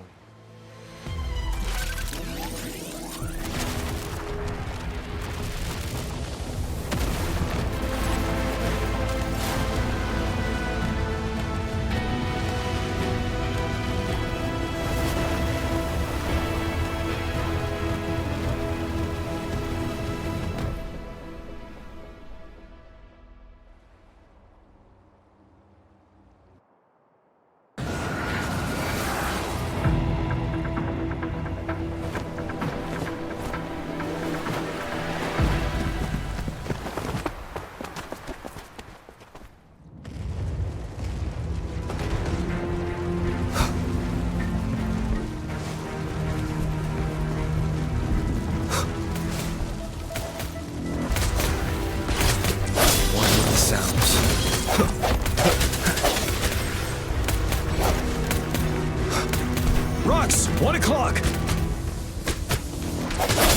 Rocks, 1 o'clock.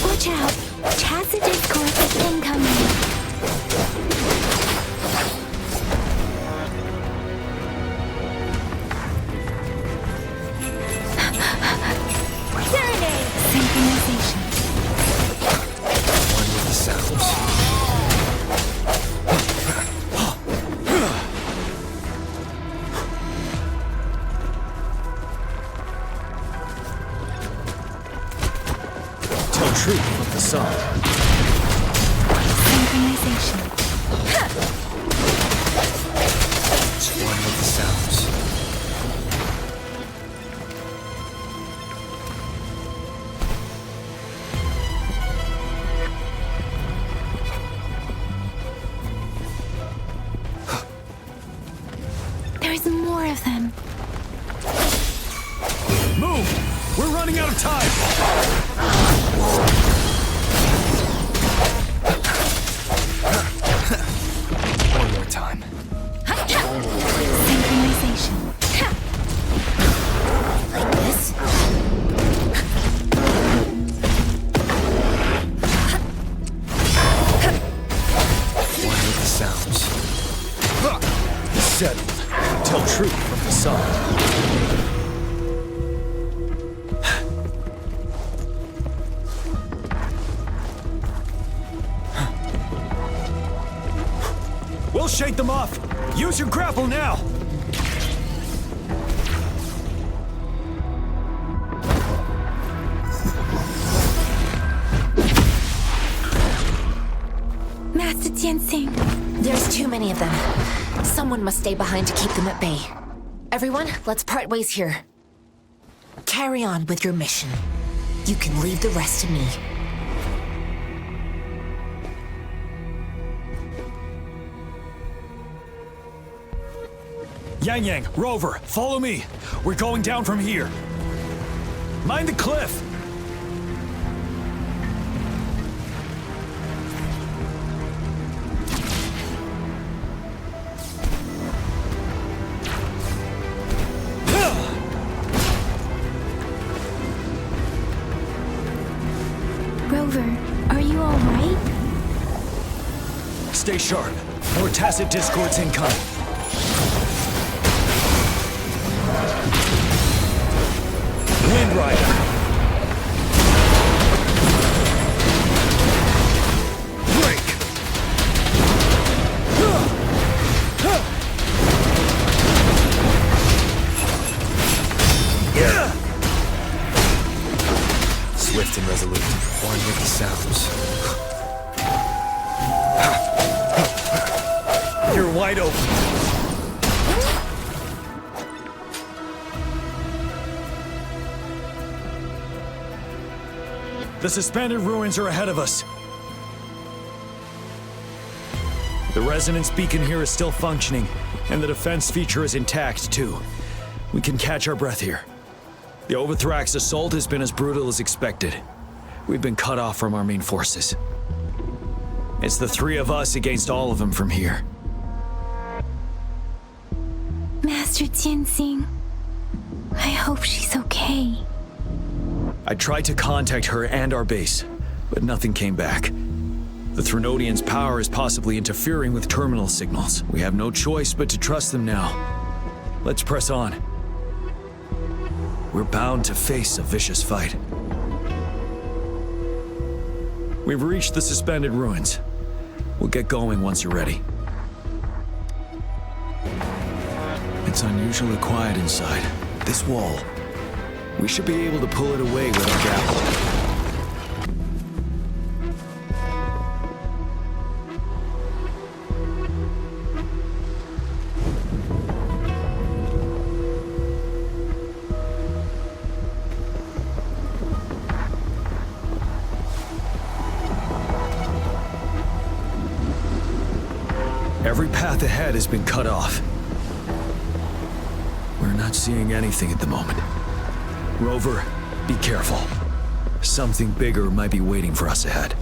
Watch out! Tacit discourse is incoming. Serenade! Synchronization. One with the sounds. Truth from the sun. Synchronization. One with the sounds. There's more of them. Move! We're running out of time! One more time. Synchronization. Like this? One with the sounds. Settled. Tell truth from the sun. We'll shake them off! Use your grapple now! Master Jianxing. There's too many of them. Someone must stay behind to keep them at bay. Everyone, let's part ways here. Carry on with your mission. You can leave the rest to me. Yang Yang, Rover, follow me. We're going down from here. Mind the cliff. Rover, are you all right? Stay sharp. More tacit discords incoming. Wind Rider. Break. Swift and resolute, one with the sounds. You're wide open. The suspended ruins are ahead of us. The resonance beacon here is still functioning, and the defense feature is intact, too. We can catch our breath here. The Overthrax assault has been as brutal as expected. We've been cut off from our main forces. It's the three of us against all of them from here. Master Jinsing, I hope she's okay. I tried to contact her and our base, but nothing came back. The Threnodians' power is possibly interfering with terminal signals. We have no choice but to trust them now. Let's press on. We're bound to face a vicious fight. We've reached the suspended ruins. We'll get going once you're ready. It's unusually quiet inside. This wall. We should be able to pull it away with our grapple. Every path ahead has been cut off. We're not seeing anything at the moment. Rover, be careful. Something bigger might be waiting for us ahead.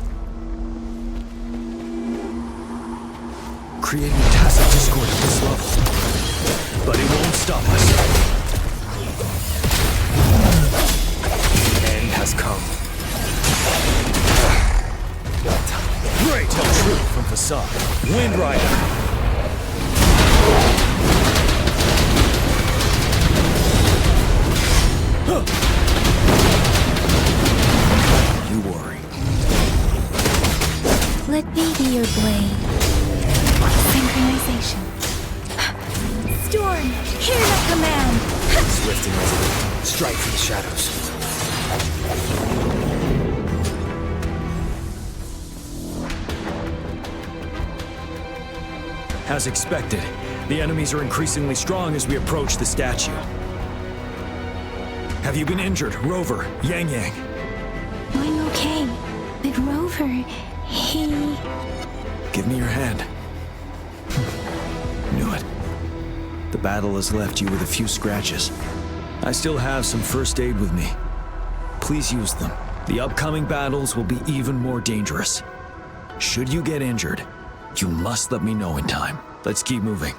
Creating a tacit discord at this level. But it won't stop us. The end has come. Great! Tell truth from facade. Wind Rider! You worry. Let me be your blade. Synchronization. Storm, hear my command! Swift and resolute, strike for the shadows. As expected, the enemies are increasingly strong as we approach the statue. Have you been injured, Rover, Yang Yang? I'm okay, but Rover, he... Give me your hand. Knew it. The battle has left you with a few scratches. I still have some first aid with me. Please use them. The upcoming battles will be even more dangerous. Should you get injured, you must let me know in time. Let's keep moving.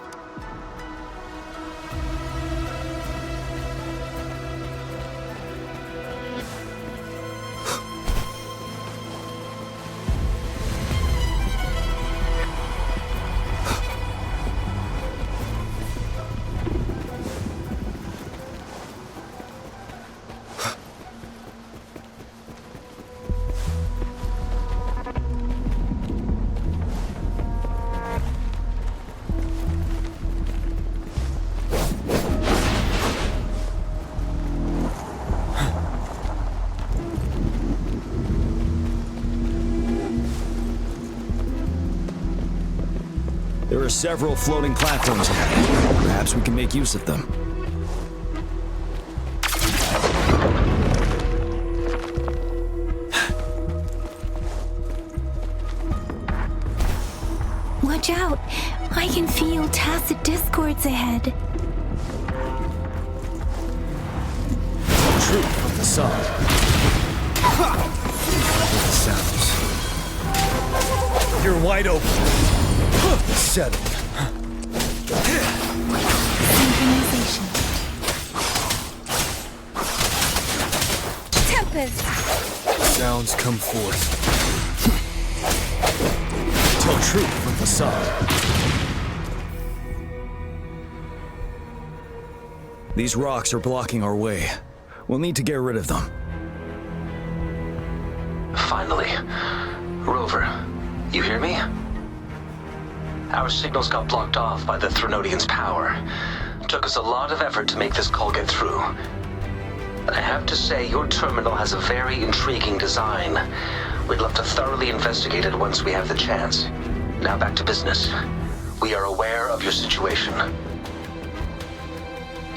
There are several floating platforms here. Perhaps we can make use of them. Watch out! I can feel tacit discords ahead. Truth of the sun. The sounds. You're wide open. Settled. Synchronization. Tempest! Sounds come forth. Tell truth from the sun. These rocks are blocking our way. We'll need to get rid of them. Finally. Rover, you hear me? Our signals got blocked off by the Threnodian's power. Took us a lot of effort to make this call get through. I have to say, your terminal has a very intriguing design. We'd love to thoroughly investigate it once we have the chance. Now back to business. We are aware of your situation.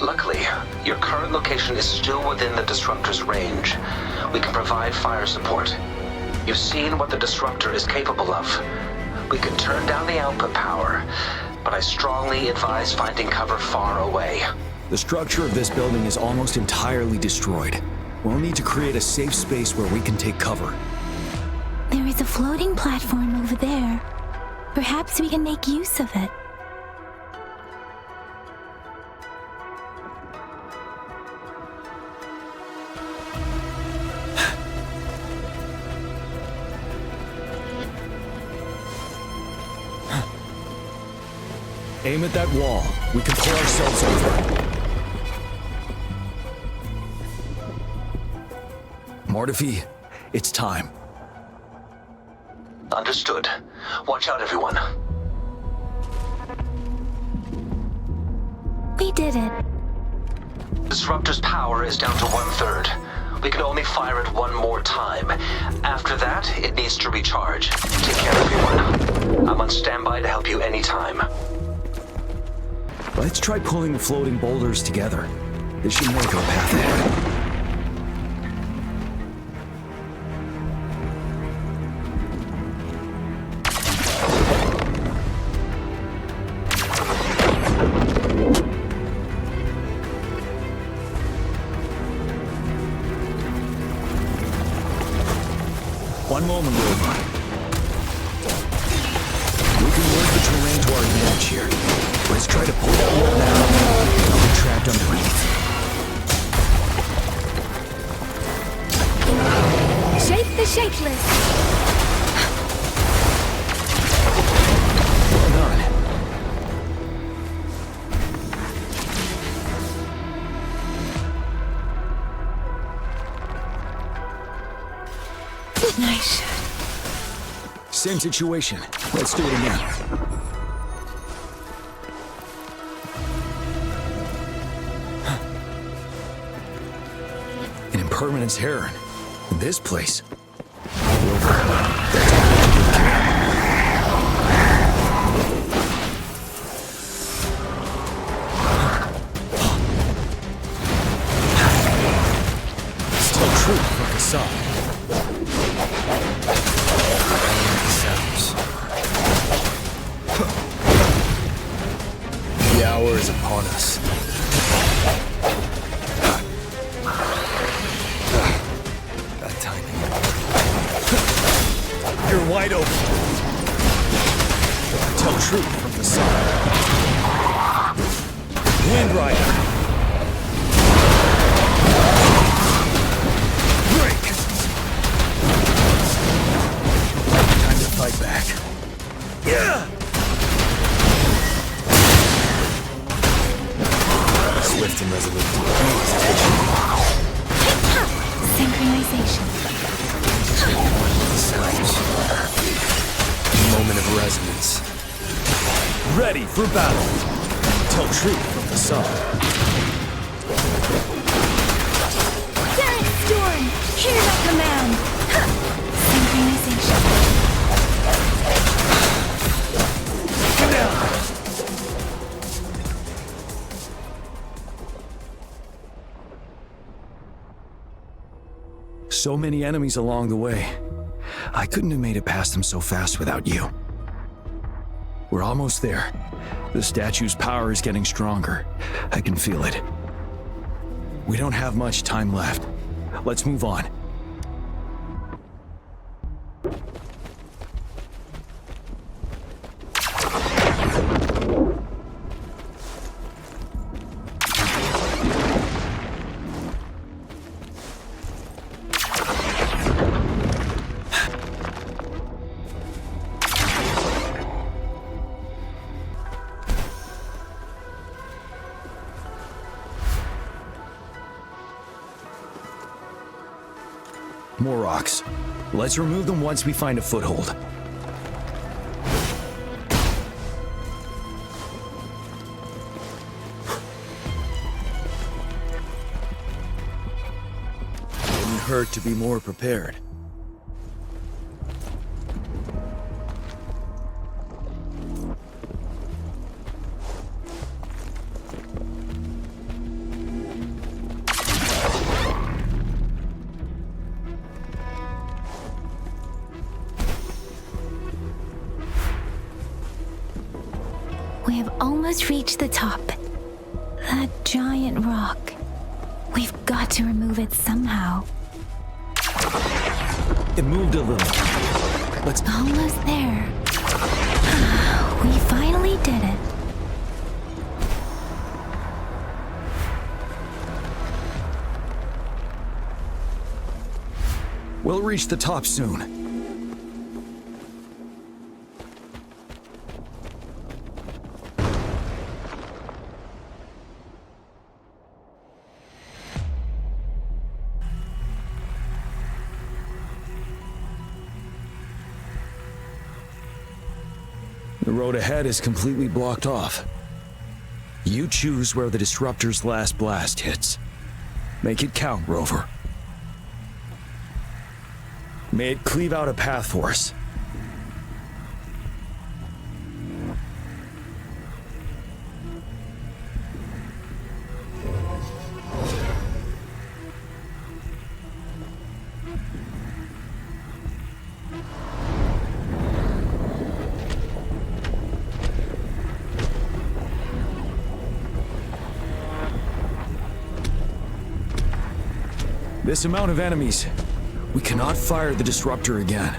Luckily, your current location is still within the Disruptor's range. We can provide fire support. You've seen what the Disruptor is capable of. We can turn down the output power, but I strongly advise finding cover far away. The structure of this building is almost entirely destroyed. We'll need to create a safe space where we can take cover. There is a floating platform over there. Perhaps we can make use of it. Aim at that wall. We can pull ourselves over. Mortifi, it's time. Understood. Watch out, everyone. We did it. Disruptor's power is down to 1/3. We can only fire it one more time. After that, it needs to recharge. Take care, everyone. I'm on standby to help you anytime. Let's try pulling the floating boulders together. This should make our path ahead. One moment, Rover. We can work the terrain to our advantage here. Let's try to pull that wall down and get trapped underneath. Shape the shapeless! Well done. Nice shot. Same situation. Let's do it again. An impermanence heron. In this place. Still true from the sun. The hour is upon us. Bad timing. You're wide open. Tell truth from the sun. Wind Rider. Break. Time to fight back. Yeah. Swift and resolute. Synchronization. Sounds. Moment of resonance. Ready for battle. Tell truth from the sun. Derek Storm! Hear my command! Synchronization. Come down! So many enemies along the way. I couldn't have made it past them so fast without you. We're almost there. The statue's power is getting stronger. I can feel it. We don't have much time left. Let's move on. More rocks. Let's remove them once we find a foothold. Wouldn't hurt to be more prepared. We have almost reached the top. That giant rock. We've got to remove it somehow. It moved a little. Let's... Almost there. We finally did it. We'll reach the top soon. The road ahead is completely blocked off. You choose where the Disruptor's last blast hits. Make it count, Rover. May it cleave out a path for us. This amount of enemies, we cannot fire the Disruptor again.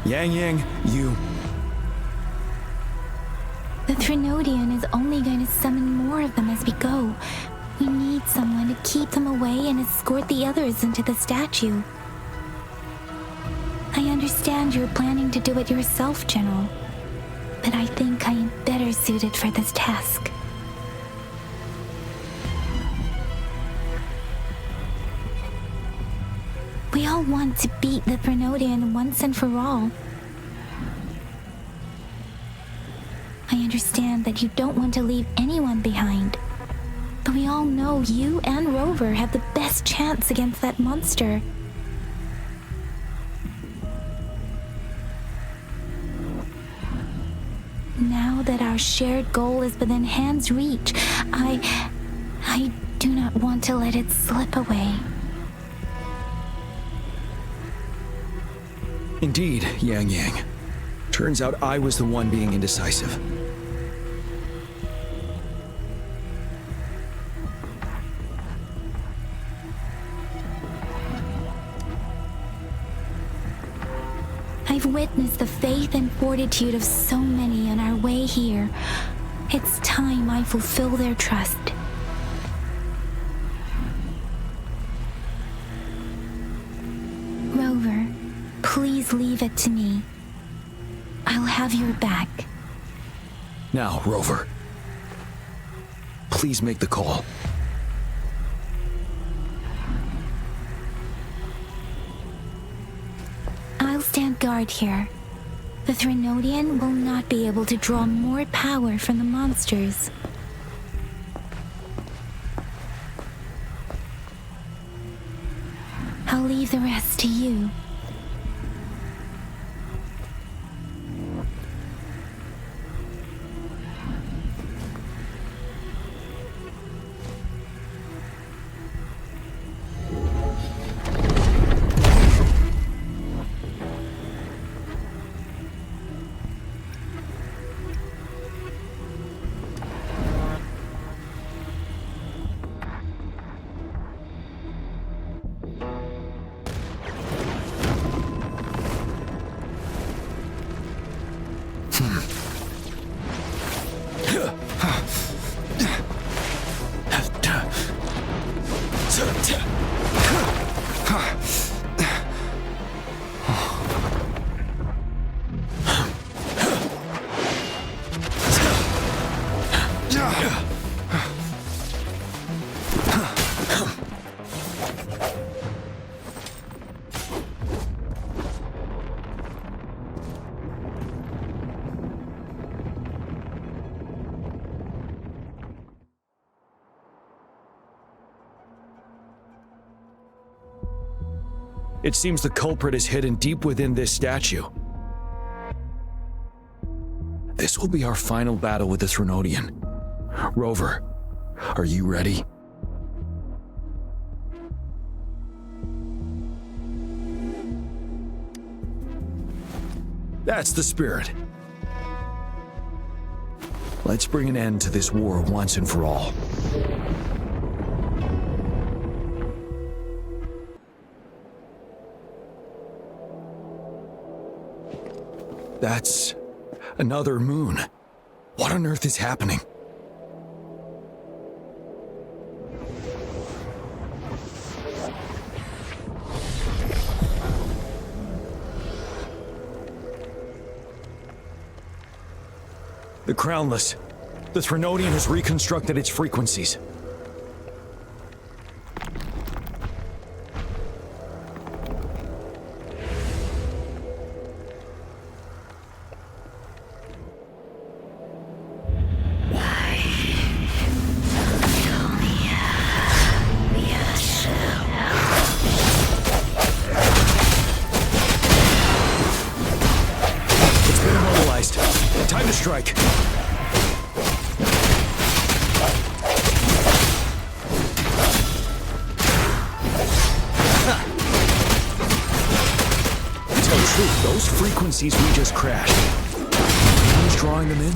Yang, you... The Trinodian is only going to summon more of them as we go. We need someone to keep them away and escort the others into the statue. I understand you're planning to do it yourself, General. But I think I am better suited for this task. We all want to beat the Trinodian once and for all. I understand that you don't want to leave anyone behind. But we all know you and Rover have the best chance against that monster. Now that our shared goal is within hand's reach, I do not want to let it slip away. Indeed, Yang. Turns out I was the one being indecisive. I've witnessed the faith and fortitude of so many on our way here. It's time I fulfill their trust. Rover, please leave it to me. I'll have your back. Now, Rover. Please make the call. I'll stand guard here. The Trinodian will not be able to draw more power from the monsters. I'll leave the rest to you. It seems the culprit is hidden deep within this statue. This will be our final battle with this Renodian. Rover, are you ready? That's the spirit. Let's bring an end to this war once and for all. That's another moon. What on earth is happening? The Crownless. The Renodian has reconstructed its frequencies. It's been immobilized. Time to strike. Those frequencies we just crashed. Who's drawing them in?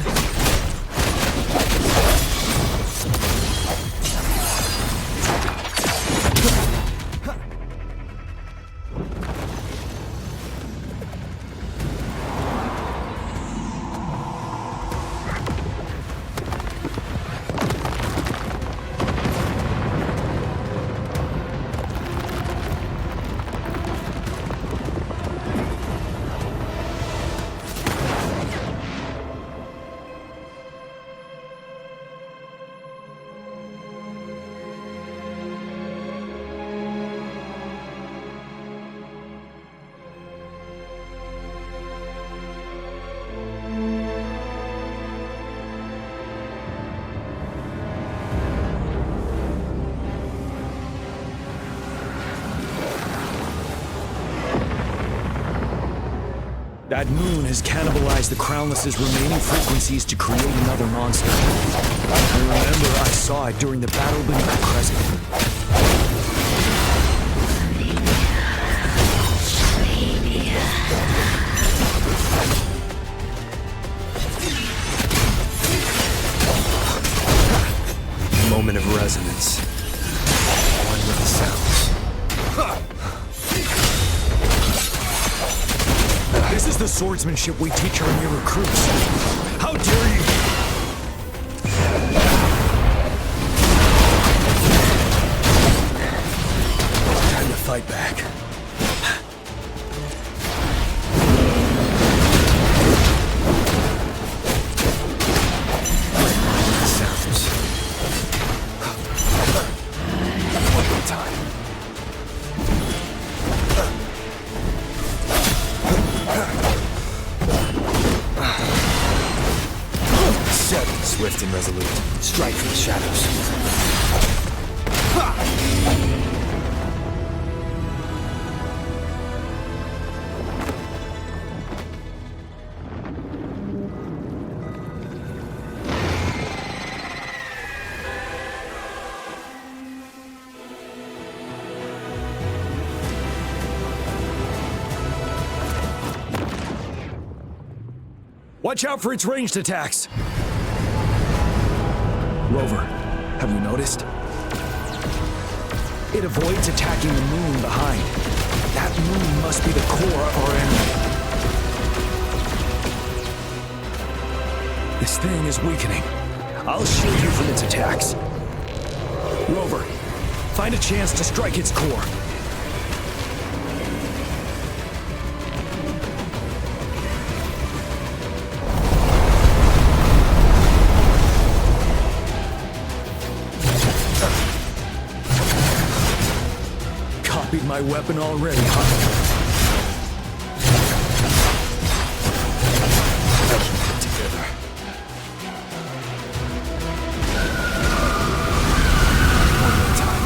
That moon has cannibalized the Crownless's remaining frequencies to create another monster. I remember I saw it during the battle beneath the Crescent. Moment of resonance. One with the sounds. This is the swordsmanship we teach our new recruits. How dare you! Time to fight back. Sounds. One more time. Swift and resolute. Strike from the shadows. Watch out for its ranged attacks! Rover, have you noticed? It avoids attacking the moon behind. That moon must be the core of our enemy. This thing is weakening. I'll shield you from its attacks. Rover, find a chance to strike its core. My weapon already, huh? Together. One more time.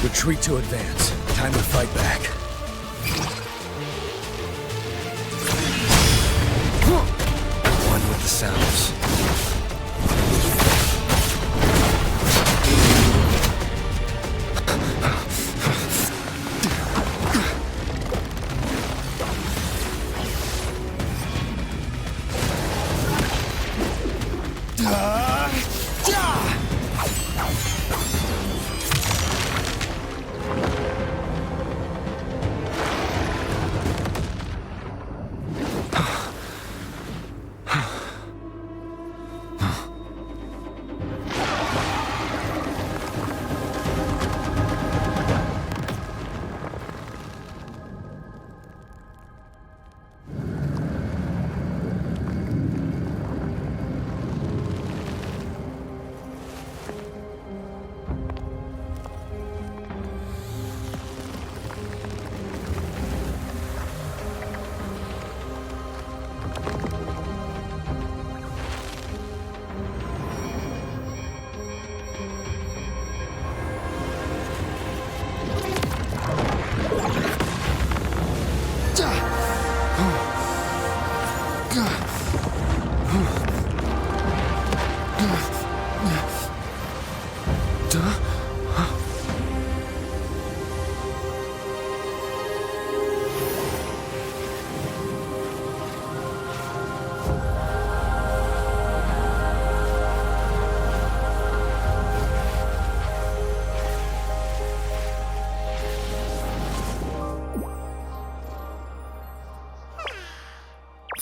Retreat to advance. Time to fight back. One with the sounds.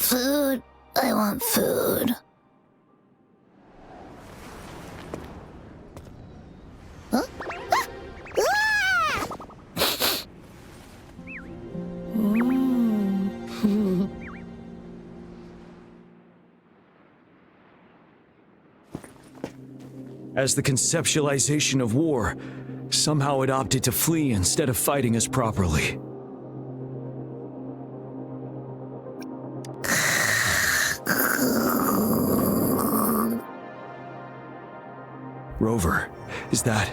Food. I want food. Huh? As the conceptualization of war, somehow it opted to flee instead of fighting us properly. Rover, is that...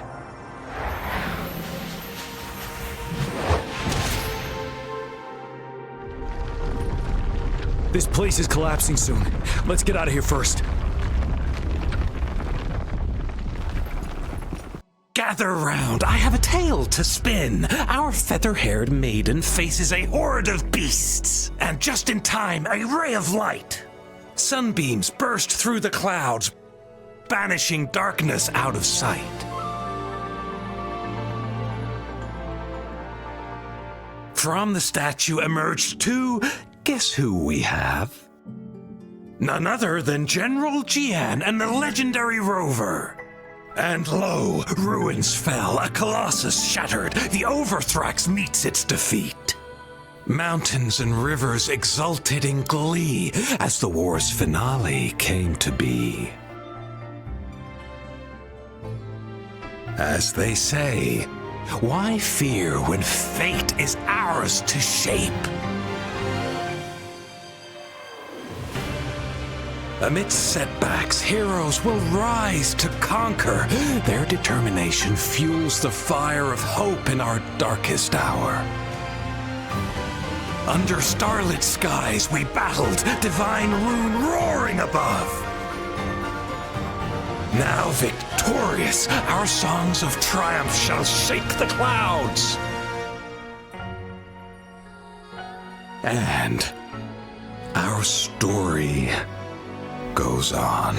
This place is collapsing soon. Let's get out of here first. Gather round, I have a tale to spin. Our feather-haired maiden faces a horde of beasts. And just in time, a ray of light. Sunbeams burst through the clouds, banishing darkness out of sight. From the statue emerged two... Guess who we have? None other than General Jian and the legendary Rover. And lo, ruins fell, a colossus shattered, the Overthrax meets its defeat. Mountains and rivers exulted in glee as the war's finale came to be. As they say, why fear when fate is ours to shape? Amidst setbacks, heroes will rise to conquer. Their determination fuels the fire of hope in our darkest hour. Under starlit skies we battled, divine rune roaring above. Now victorious, our songs of triumph shall shake the clouds. And our story goes on.